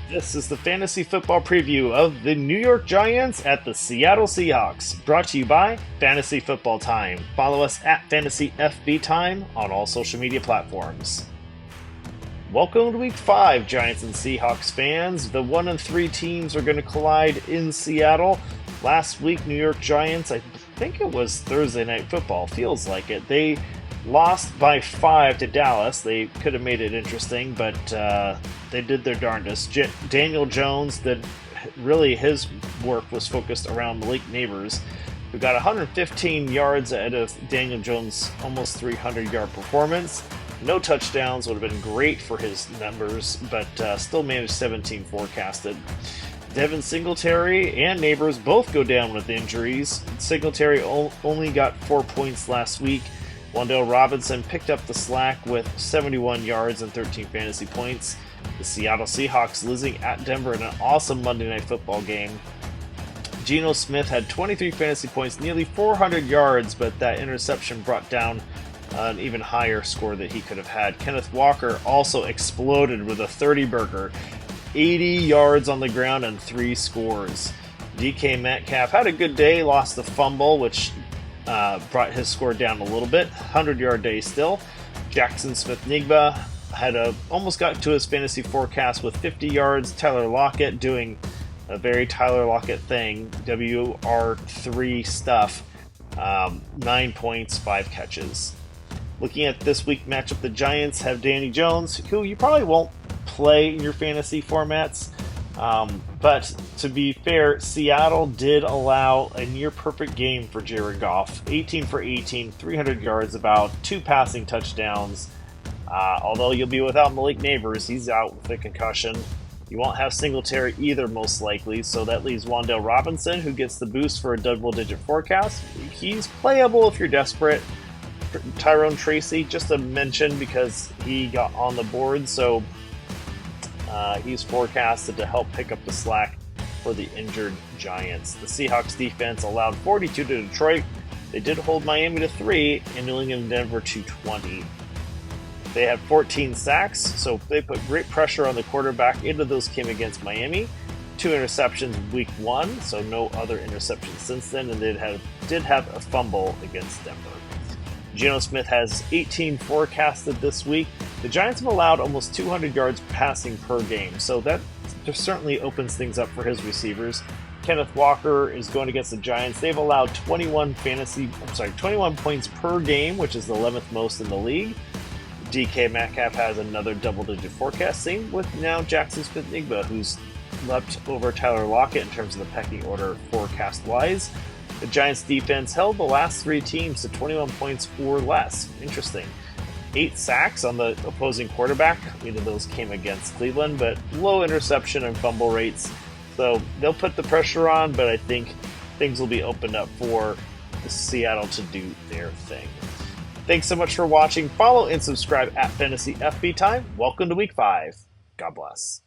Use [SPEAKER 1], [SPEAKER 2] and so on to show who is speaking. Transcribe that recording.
[SPEAKER 1] This is the fantasy football preview of the New York Giants at the Seattle Seahawks, brought to you by Fantasy Football Time. Follow us at Fantasy FB Time on all social media platforms. Welcome to Week 5, Giants and Seahawks fans. The 1-3 teams are going to collide in Seattle. Last week, New York Giants, I think it was Thursday Night Football, feels like it. They lost by 5 to Dallas. They could have made it interesting, but they did their darndest. Daniel Jones did really his work was focused around Malik Nabers, who got 115 yards ahead of Daniel Jones' almost 300-yard performance. No touchdowns would have been great for his numbers, but still managed 17 forecasted. Devin Singletary and Nabers both go down with injuries. Singletary only got 4 points last week. Wan'Dale Robinson picked up the slack with 71 yards and 13 fantasy points. The Seattle Seahawks losing at Denver in an awesome Monday Night Football game. Geno Smith had 23 fantasy points, nearly 400 yards, but that interception brought down an even higher score that he could have had. Kenneth Walker also exploded with a 30-burger, 80 yards on the ground and 3 scores. DK Metcalf had a good day, lost the fumble, which brought his score down a little bit. 100-yard day still. Jaxon Smith-Njigba almost got to his fantasy forecast with 50 yards. Tyler Lockett doing a very Tyler Lockett thing. WR3 stuff. 9 points, 5 catches. Looking at this week matchup, the Giants have Danny Jones, who you probably won't play in your fantasy formats. But to be fair, Seattle did allow a near-perfect game for Jared Goff. 18 for 18, 300 yards about, 2 passing touchdowns. Although you'll be without Malik Nabers, he's out with a concussion. You won't have Singletary either, most likely, so that leaves Wan'Dale Robinson, who gets the boost for a double-digit forecast. He's playable if you're desperate. Tyrone Tracy, just a mention because he got on the board, so he's forecasted to help pick up the slack for the injured Giants. The Seahawks defense allowed 42 to Detroit. They did hold Miami to 3 and New England and Denver to 20. They had 14 sacks, so they put great pressure on the quarterback. 8 of those came against Miami. 2 interceptions week 1, so no other interceptions since then, and they did have a fumble against Denver. Geno Smith has 18 forecasted this week. The Giants have allowed almost 200 yards passing per game, so that just certainly opens things up for his receivers. Kenneth Walker is going against the Giants. They've allowed 21 points per game, which is the 11th most in the league. DK Metcalf has another double-digit forecast. Same with now Jaxon Smith-Njigba, who's leapt over Tyler Lockett in terms of the pecking order forecast-wise. The Giants defense held the last 3 teams to 21 points or less. Interesting. 8 sacks on the opposing quarterback. 8 of those came against Cleveland, but low interception and fumble rates. So they'll put the pressure on, but I think things will be opened up for Seattle to do their thing. Thanks so much for watching. Follow and subscribe at Fantasy FB Time. Welcome to Week 5. God bless.